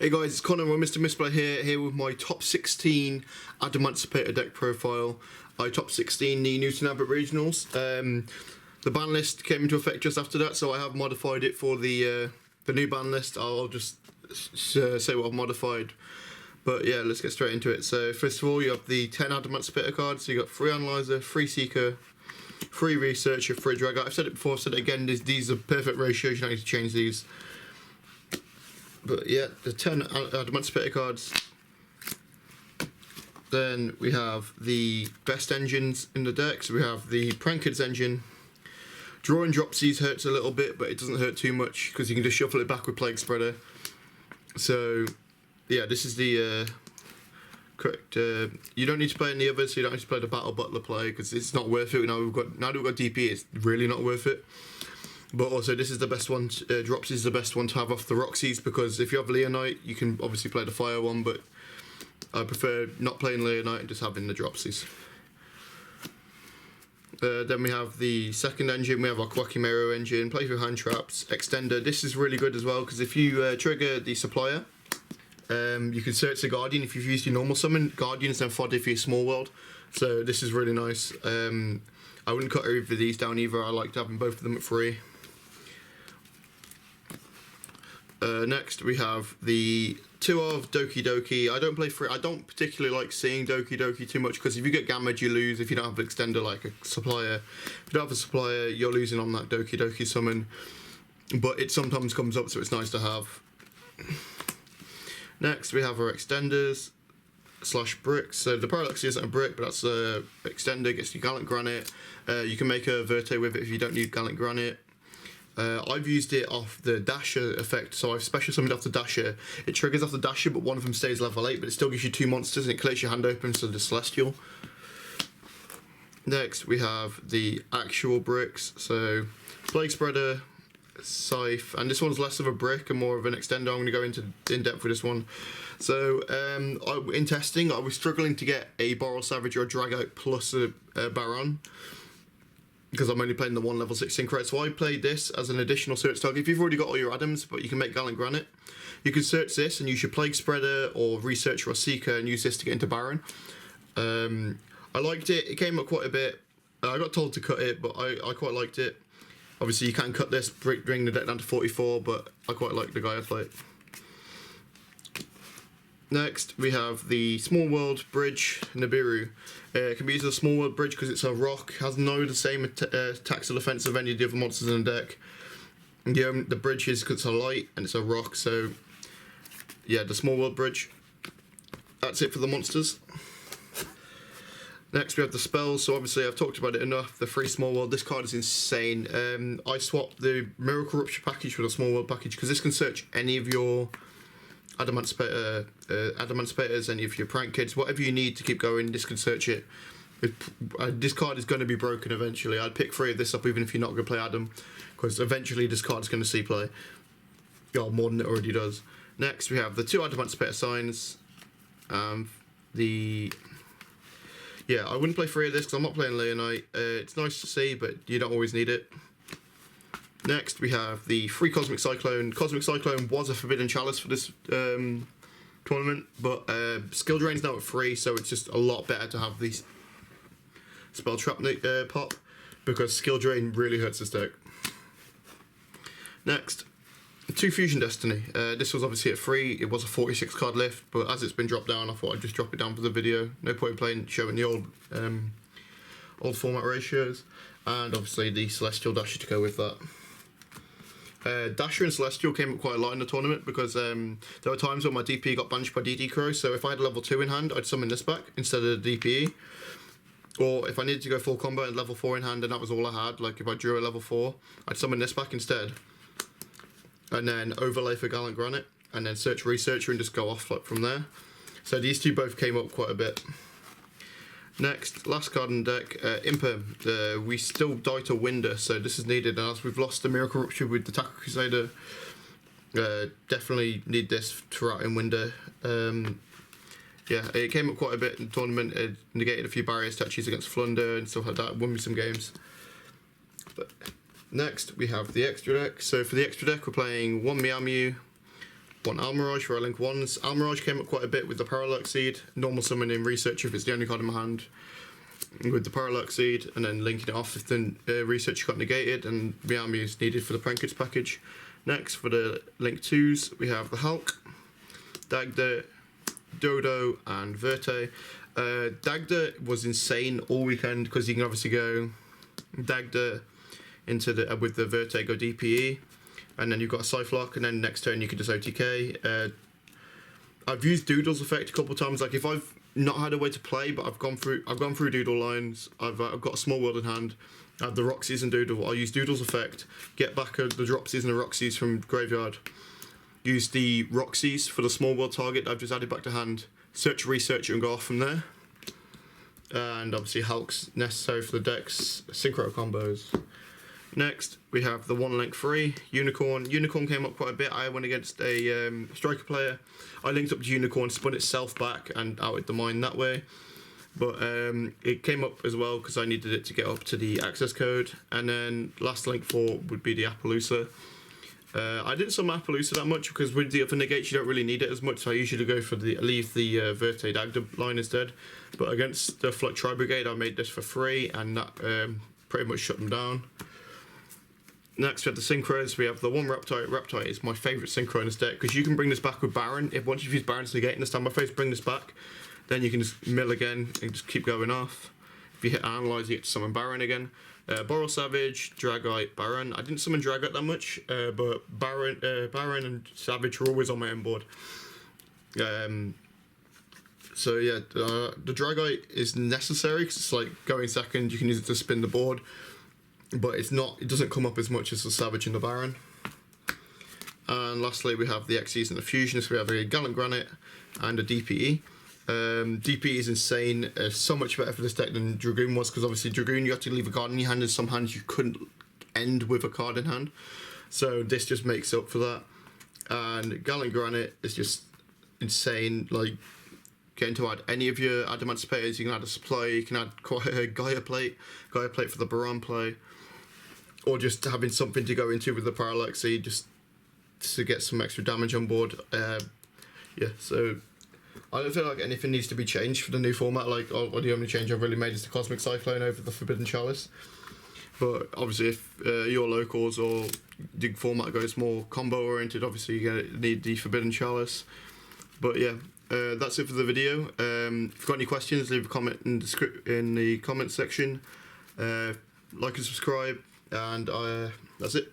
Hey guys, it's Connor or Mr. Misplay here with my top 16 Adamancipator deck profile. I top 16 the Newton Abbot regionals. The ban list came into effect just after that, so I have modified it for the new ban list. I'll just say what I've modified. But yeah, let's get straight into it. So first of all, you have the 10 Adamancipator cards. So you got 3 Analyzer, 3 Seeker, 3 Researcher, 3 Dragger. I've said it before, I've said it again, these are perfect ratios, you don't need to change these. But yeah, the 10 Adamancipator cards. Then we have the best engines in the deck. So we have the Prankers engine. Drawing Dropsies hurts a little bit, but it doesn't hurt too much because you can just shuffle it back with Plague Spreader. So yeah, this is the correct. You don't need to play any others, so you don't need to play the Battle Butler play because it's not worth it. Now that we've got DP, it's really not worth it. But also, this is the best one. Drops is the best one to have off the Roxy's, because if you have Leonite, you can obviously play the Fire one, but I prefer not playing Leonite and just having the Dropsies. Then we have the second engine. We have our Quackimero engine, play through hand traps, extender. This is really good as well because if you trigger the supplier, you can search the Guardian. If you've used your normal summon, Guardian's then fodder for your small world. So this is really nice. I wouldn't cut either of these down either. I liked having both of them at 3. Next we have the 2 of Doki Doki. I don't play 3. I don't particularly like seeing Doki Doki too much because if you get damage you lose if you don't have an extender like a supplier. If you don't have a supplier you're losing on that Doki Doki summon. But it sometimes comes up, so it's nice to have. Next we have our extenders / bricks. So the Parallax isn't a brick, but that's a extender, gets you Gallant Granite. You can make a Verte with it if you don't need Gallant Granite. I've used it off the Dasher effect, so I've special summoned off the Dasher. It triggers off the Dasher, but one of them stays level 8, but it still gives you 2 monsters and it collects your hand open, so the Celestial. Next, we have the actual bricks, so Plague Spreader, Scythe, and this one's less of a brick and more of an extender. I'm going to go into in depth with this one. So, in testing, I was struggling to get a Boral Savage or a Drag Out plus a Baron, because I'm only playing the 1 level 6 Synchrate, so I played this as an additional search target. If you've already got all your Adams, but you can make Gallant Granite, you can search this and use your Plague Spreader or Researcher or Seeker and use this to get into Baron. I liked it. It came up quite a bit. I got told to cut it, but I quite liked it. Obviously, you can cut this, bring the deck down to 44, but I quite like the Gaia Flight. Next, we have the Small World Bridge Nibiru. It can be used as a Small World Bridge because it's a rock, has the same attacks or defense of any of the other monsters in the deck. The bridge is because it's a light and it's a rock, so yeah, the Small World Bridge. That's it for the monsters. Next, we have the spells. So obviously, I've talked about it enough. The 3 Small World. This card is insane. I swapped the Miracle Rupture package for the Small World package because this can search any of your Adamancipators, any of your prank kids, whatever you need to keep going, this can search it. This card is going to be broken eventually. I'd pick 3 of this up even if you're not going to play Adam, because eventually this card is going to see play. Yeah, more than it already does. Next we have the 2 Adamancipator signs. I wouldn't play 3 of this because I'm not playing Leonite. It's nice to see, but you don't always need it. Next, we have the 3 Cosmic Cyclone. Cosmic Cyclone was a Forbidden Chalice for this tournament, but Skill Drain's now at 3, so it's just a lot better to have these Spell Trap pop, because Skill Drain really hurts this deck. Next, 2 Fusion Destiny. This was obviously at 3. It was a 46 card lift, but as it's been dropped down, I thought I'd just drop it down for the video. No point in showing the old format ratios, and obviously the Celestial Dasher to go with that. Dasher and Celestial came up quite a lot in the tournament because there were times when my DP got banished by DD Crow, so if I had a level 2 in hand, I'd summon this back instead of the DPE. Or if I needed to go full combo and level 4 in hand and that was all I had, like if I drew a level 4, I'd summon this back instead. And then overlay for Gallant Granite, and then search Researcher and just go off like from there. So these 2 both came up quite a bit. Next, last card in the deck, Imper. We still die to Winder, so this is needed. And as we've lost the Miracle Rupture with the Tackle Crusader, definitely need this throughout in Winder. Yeah, it came up quite a bit in the tournament. It negated a few barriers touches against Flunder and stuff like that. Won me some games. But next, we have the extra deck. So for the extra deck, we're playing 1 Meow Mew, one Almirage for our link 1s. Almirage came up quite a bit with the Parallax Seed, normal summon in Research if it's the only card in my hand, with the Parallax Seed, and then linking it off if the Research got negated and Miami is needed for the Prankets package. Next, for the link 2s, we have the Hulk, Dagda, Dodo, and Verte. Dagda was insane all weekend because you can obviously go Dagda into the with the Verte go DPE, and then you've got a Scythe, and then next turn you can just OTK. I've used Doodle's effect a couple of times. Like if I've not had a way to play, but I've gone through Doodle lines. I've got a small world in hand. I have the Roxys and Doodle. I'll use Doodle's effect, get back the Dropsies and the Roxys from graveyard. Use the Roxys for the small world target that I've just added back to hand. Search, research it, and go off from there. And obviously Hulk's necessary for the deck's synchro combos. Next, we have the 1 link 3, Unicorn. Unicorn came up quite a bit. I went against a striker player. I linked up to Unicorn, spun itself back, and outed the mine that way. But it came up as well because I needed it to get up to the access code. And then last link 4 would be the Appaloosa. I didn't summon Appaloosa that much because with the other negates you don't really need it as much, so I usually go for leave the Verte Dagda line instead. But against the Flux Tri Brigade I made this for free, and that pretty much shut them down. Next we have the Synchros. We have the 1 Reptite. Reptite is my favourite Synchro in this deck because you can bring this back with Baron. Once you've used Baron's negate in the standby phase, bring this back. Then you can just mill again and just keep going off. If you hit Analyze, you get to summon Baron again. Boral Savage, Dragite, Baron. I didn't summon Dragite that much, but Baron and Savage are always on my end board. So yeah, the Dragite is necessary because it's like going second. You can use it to spin the board, but it's not. It doesn't come up as much as the Savage and the Baron. And lastly, we have the Xyz and the Fusionist. We have a Gallant Granite and a DPE. DPE is insane. So much better for this deck than Dragoon was, because obviously Dragoon you have to leave a card in your hand, and some hands you couldn't end with a card in hand. So this just makes up for that. And Gallant Granite is just insane. Like getting to add any of your Adamancipators, you can add a supply, you can add quite a Gaia Plate for the Baron play, or just having something to go into with the Parallax Seed just to get some extra damage on board. Yeah, so I don't feel like anything needs to be changed for the new format. Like, the only change I've really made is the Cosmic Cyclone over the Forbidden Chalice. But obviously, if your locals or the format goes more combo oriented, obviously you need the Forbidden Chalice. But yeah, that's it for the video. If you've got any questions, leave a comment in the comment section. Like and subscribe, and that's it.